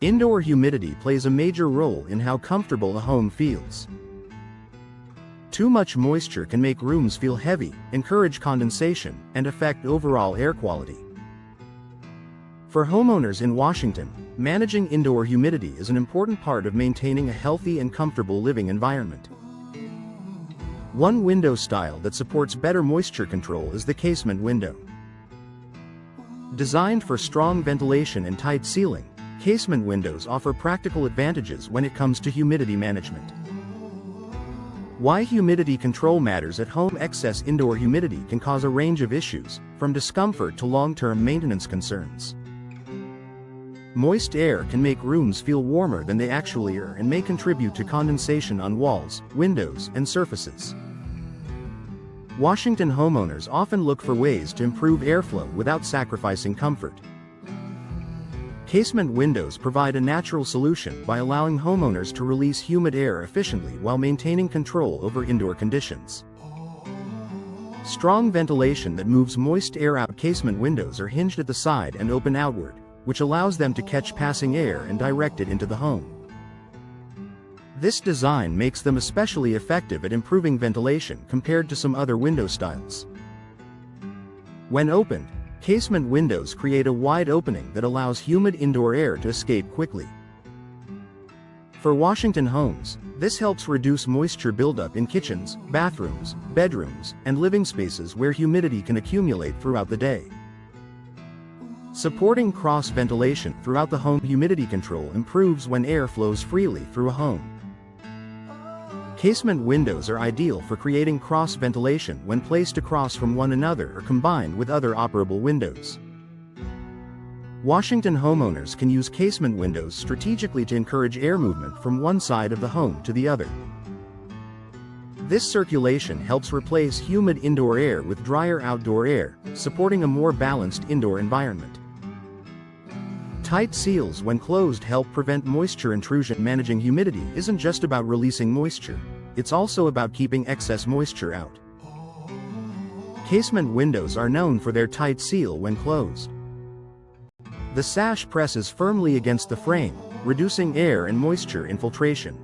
Indoor humidity plays a major role in how comfortable a home feels. Too much moisture can make rooms feel heavy, encourage condensation, and affect overall air quality. For homeowners in Washington, managing indoor humidity is an important part of maintaining a healthy and comfortable living environment. One window style that supports better moisture control is the casement window. Designed for strong ventilation and tight sealing, casement windows offer practical advantages when it comes to humidity management. Why humidity control matters at home. Excess indoor humidity can cause a range of issues, from discomfort to long-term maintenance concerns. Moist air can make rooms feel warmer than they actually are and may contribute to condensation on walls, windows, and surfaces. Washington homeowners often look for ways to improve airflow without sacrificing comfort. Casement windows provide a natural solution by allowing homeowners to release humid air efficiently while maintaining control over indoor conditions. Strong ventilation that moves moist air out. Casement windows are hinged at the side and open outward, which allows them to catch passing air and direct it into the home. This design makes them especially effective at improving ventilation compared to some other window styles. When opened, casement windows create a wide opening that allows humid indoor air to escape quickly. For Washington homes, this helps reduce moisture buildup in kitchens, bathrooms, bedrooms, and living spaces where humidity can accumulate throughout the day. Supporting cross ventilation throughout the home. Humidity control improves when air flows freely through a home. Casement windows are ideal for creating cross ventilation when placed across from one another or combined with other operable windows. Washington homeowners can use casement windows strategically to encourage air movement from one side of the home to the other. This circulation helps replace humid indoor air with drier outdoor air, supporting a more balanced indoor environment. Tight seals when closed help prevent moisture intrusion. Managing humidity isn't just about releasing moisture, it's also about keeping excess moisture out. Casement windows are known for their tight seal when closed. The sash presses firmly against the frame, reducing air and moisture infiltration.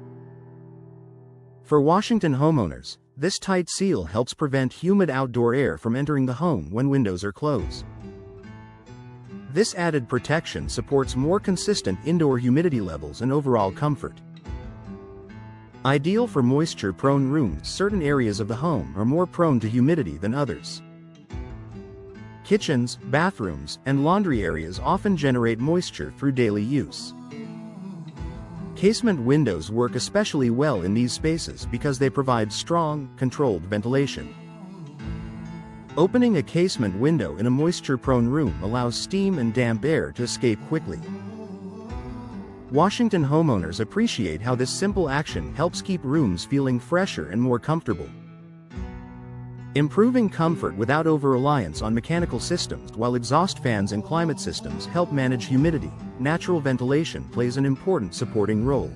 For Washington homeowners, this tight seal helps prevent humid outdoor air from entering the home when windows are closed. This added protection supports more consistent indoor humidity levels and overall comfort. Ideal for moisture-prone rooms. Certain areas of the home are more prone to humidity than others. Kitchens, bathrooms, and laundry areas often generate moisture through daily use. Casement windows work especially well in these spaces because they provide strong, controlled ventilation. Opening a casement window in a moisture-prone room allows steam and damp air to escape quickly. Washington homeowners appreciate how this simple action helps keep rooms feeling fresher and more comfortable. Improving comfort without over-reliance on mechanical systems. While exhaust fans and climate systems help manage humidity, natural ventilation plays an important supporting role.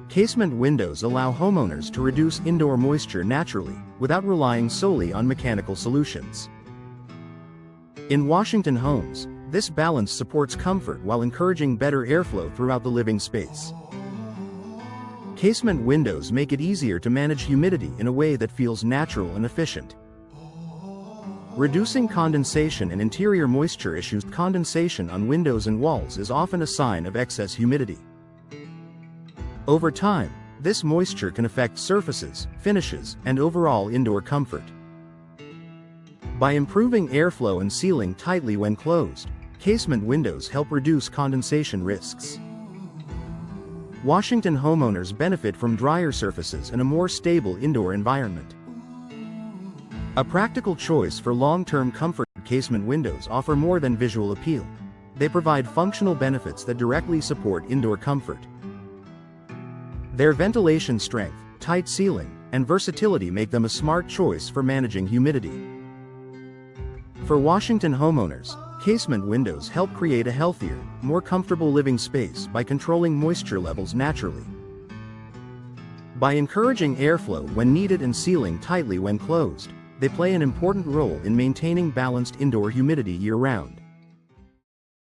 Casement windows allow homeowners to reduce indoor moisture naturally, without relying solely on mechanical solutions. In Washington homes, this balance supports comfort while encouraging better airflow throughout the living space. Casement windows make it easier to manage humidity in a way that feels natural and efficient. Reducing condensation and interior moisture issues. Condensation on windows and walls is often a sign of excess humidity. Over time, this moisture can affect surfaces, finishes, and overall indoor comfort. By improving airflow and sealing tightly when closed, casement windows help reduce condensation risks. Washington homeowners benefit from drier surfaces and a more stable indoor environment. A practical choice for long-term comfort. Casement windows offer more than visual appeal. They provide functional benefits that directly support indoor comfort. Their ventilation strength, tight sealing, and versatility make them a smart choice for managing humidity. For Washington homeowners, casement windows help create a healthier, more comfortable living space by controlling moisture levels naturally. By encouraging airflow when needed and sealing tightly when closed, they play an important role in maintaining balanced indoor humidity year-round.